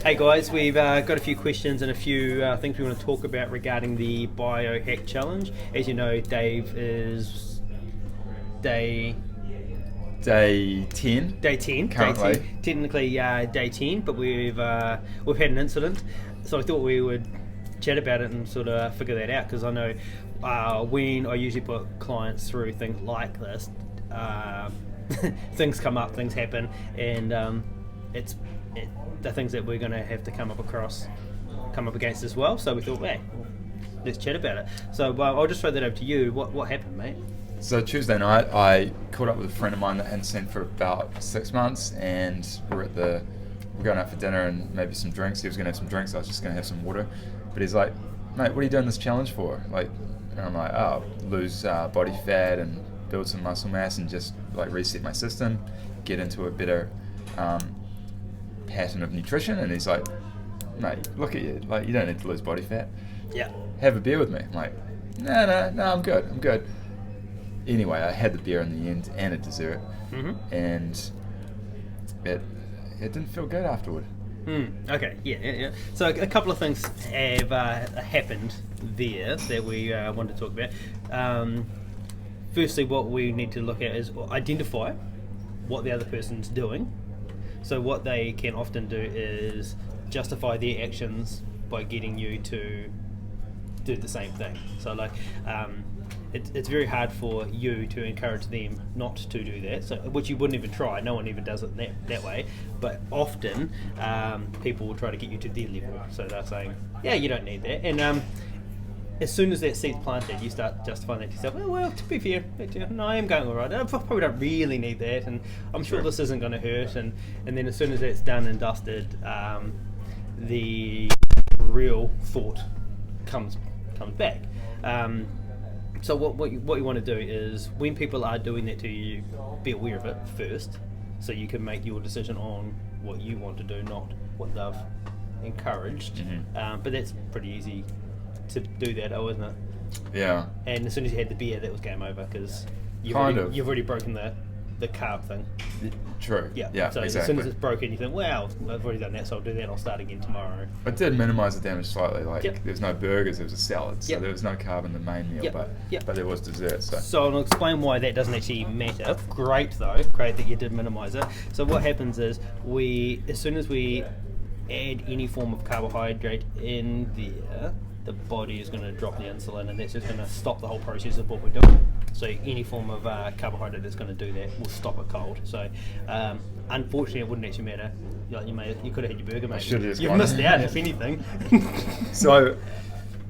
Hey guys, we've got a few questions and a few things we want to talk about regarding the BioHack challenge. As you know, Dave is day Day 10 day 10, currently. technically day 10, but we've had an incident, so I thought we would chat about it and sort of figure that out, because I know when I usually put clients through things like this, things come up, things happen, and it's the things that we're going to have to come up against as well. So we thought, hey, let's chat about it. So I'll just throw that over to you. What happened, mate? So Tuesday night, I caught up with a friend of mine that hadn't seen for about 6 months, and we're going out for dinner and maybe some drinks. He was going to have some drinks. I was just going to have some water. But he's like, mate, what are you doing this challenge for? And I'm like, oh, lose body fat and build some muscle mass and just like reset my system, get into a better pattern of nutrition. And he's like, mate, look at you, like you don't need to lose body fat. Yeah. Have a beer with me. I'm like, no, I'm good. Anyway, I had the beer in the end and a dessert, and it didn't feel good afterward. Okay, yeah. So a couple of things have happened there that we want to talk about. Firstly, what we need to look at is identify what the other person's doing. So what they can often do is justify their actions by getting you to do the same thing. So it's very hard for you to encourage them not to do that, so which you wouldn't even try. No one even does it that way. But often people will try to get you to their level. So they're saying, yeah, you don't need that. And as soon as that seed's planted, you start justifying that to yourself. Oh, well, to be fair, no, I am going all right. I probably don't really need that, and I'm sure this isn't going to hurt. And then as soon as that's done and dusted, the real thought comes back. So what you want to do is, when people are doing that to you, be aware of it first, so you can make your decision on what you want to do, not what they've encouraged. But that's pretty easy to do that, isn't it? Yeah. And as soon as you had the beer, that was game over, because you've already broken the carb thing. True. Yeah. So exactly. as soon as it's broken, you think, well, I've already done that, so I'll do that. I'll start again tomorrow. I did minimise the damage slightly. There was no burgers, there was a salad, so there was no carb in the main meal, but there was dessert. So I'll explain why that doesn't actually matter. Great though, great that you did minimise it. So what happens is, as soon as we add any form of carbohydrate in there, the body is going to drop the insulin, and that's just going to stop the whole process of what we're doing. So any form of carbohydrate that's going to do that will stop it cold. So unfortunately, it wouldn't actually matter. You could have had your burger, mate. You've missed out, if anything. So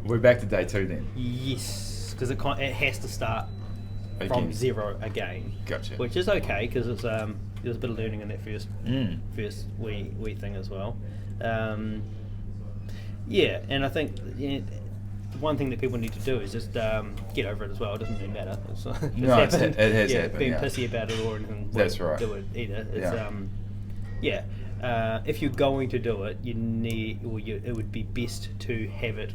we're back to day 2 then. Yes, because it has to start from zero again. Gotcha. Which is okay, because it's there's a bit of learning in that first wee thing as well. Yeah, and I think one thing that people need to do is just get over it as well. It doesn't really matter. It has happened. Being pissy about it or anything. That's right. Do it either. It's, if you're going to do it, it would be best to have it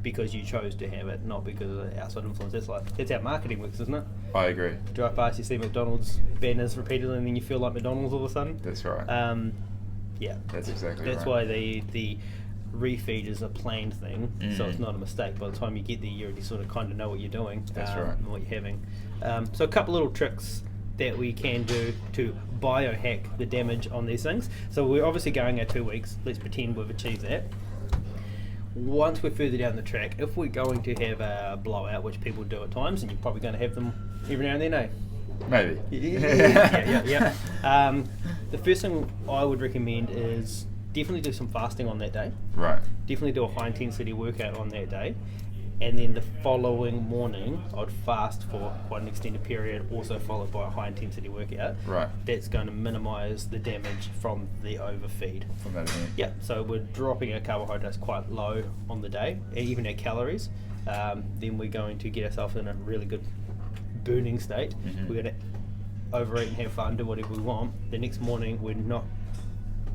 because you chose to have it, not because of outside influence. That's how marketing works, isn't it? I agree. Drive past, you see McDonald's banners repeatedly, and then you feel like McDonald's all of a sudden. That's right. That's exactly right. That's why the refeed is a planned thing, so it's not a mistake. By the time you get there, you already sort of kind of know what you're doing. That's right. And what you're having. So a couple little tricks that we can do to biohack the damage on these things. So we're obviously going our 2 weeks. Let's pretend we've achieved that. Once we're further down the track, if we're going to have a blowout, which people do at times, and you're probably going to have them every now and then, eh? Maybe. Yeah. The first thing I would recommend is definitely do some fasting on that day. Right. Definitely do a high intensity workout on that day. And then the following morning, I'd fast for quite an extended period, also followed by a high intensity workout. Right. That's going to minimise the damage from the overfeed. From that event. Yeah, so we're dropping our carbohydrates quite low on the day, even our calories. Then we're going to get ourselves in a really good burning state. We're going to overeat and have fun, do whatever we want. The next morning, we're not.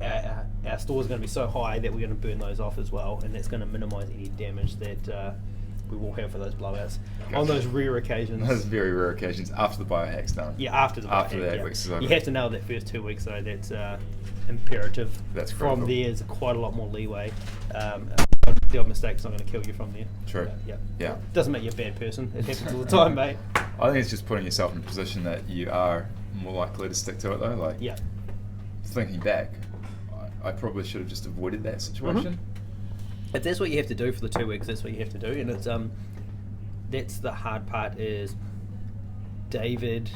Our stores are going to be so high that we're going to burn those off as well, and that's going to minimise any damage that we walk out for those blowouts Gotcha. on those rare occasions. Those very rare occasions after the biohack's done. Yeah, after the After biohack, that yeah. week's is over. You have to nail that first 2 weeks though. That's imperative. That's From critical. there is quite a lot more leeway. The odd mistake's not going to kill you from there. True. Yeah. Yeah. Doesn't make you a bad person. It happens all the time, mate. I think it's just putting yourself in a position that you are more likely to stick to it though. Like, Yeah. thinking back, I probably should have just avoided that situation. If that's what you have to do for the 2 weeks, that's what you have to do, and it's that's the hard part. Is David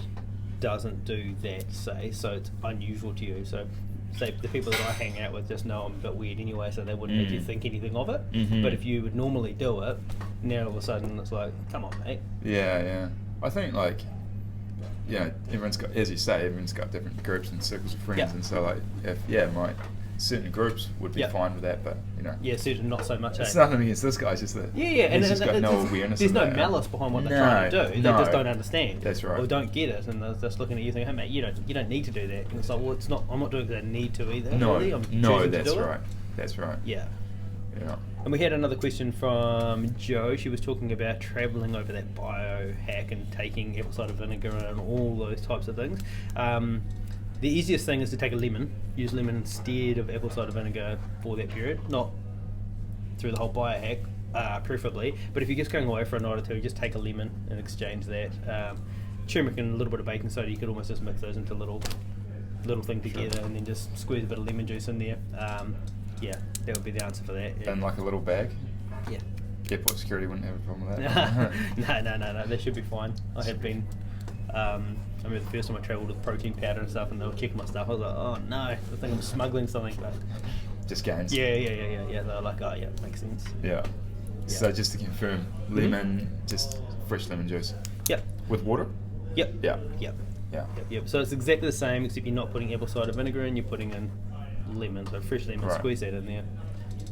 doesn't do that, say, so it's unusual to you. So, say the people that I hang out with just know I'm a bit weird anyway, so they wouldn't make you think anything of it. Mhm. But if you would normally do it, now all of a sudden it's like, come on, mate. Yeah. I think like, everyone's got, as you say, everyone's got different groups and circles of friends, Yeah. and so like, certain groups would be Yeah. fine with that, but Yeah, certain not so much. it's eh? nothing against this guy. It's just that And he's just got no there's- awareness. There's of no that. malice behind what they're No, trying to do. They no. just don't understand. That's right. Or don't get it, and they're just looking at you thinking, "Hey, mate, you don't need to do that." And it's like, well, it's not. I'm not doing it because I need to either. No, really. I'm no, choosing to that's do it. right. That's right. Yeah. Yeah. And we had another question from Joe. She was talking about travelling over that BioHack and taking apple cider vinegar and all those types of things. The easiest thing is to take a lemon. Use lemon instead of apple cider vinegar for that period. Not through the whole BioHack, preferably. But if you're just going away for a night or two, just take a lemon and exchange that. Turmeric and a little bit of baking soda. You could almost just mix those into a little thing together, and then just squeeze a bit of lemon juice in there. That would be the answer for that. Yeah. And like a little bag. Yeah. Airport security wouldn't have a problem with that. No, they should be fine. I have been. I remember the first time I travelled with protein powder and stuff, and they were checking my stuff. I was like, oh no, I think I'm smuggling something. But Just gains. yeah. They're like, oh yeah, makes sense. Yeah. So just to confirm, lemon, just fresh lemon juice Yep. with water. Yep. Yeah. Yep. Yeah. Yep. So it's exactly the same, except you're not putting apple cider vinegar in. You're putting in lemon, so fresh lemon. Right. Squeeze that in there,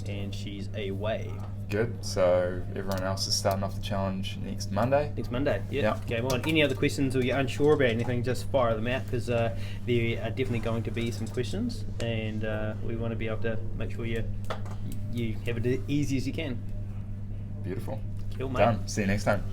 and she's away. Good. So everyone else is starting off the challenge next Monday. Next Monday, yeah. Yeah. Game on. Any other questions or you're unsure about anything, just fire them out, because there are definitely going to be some questions, and we want to be able to make sure you have it as easy as you can. Beautiful. Cool, mate. Done. See you next time.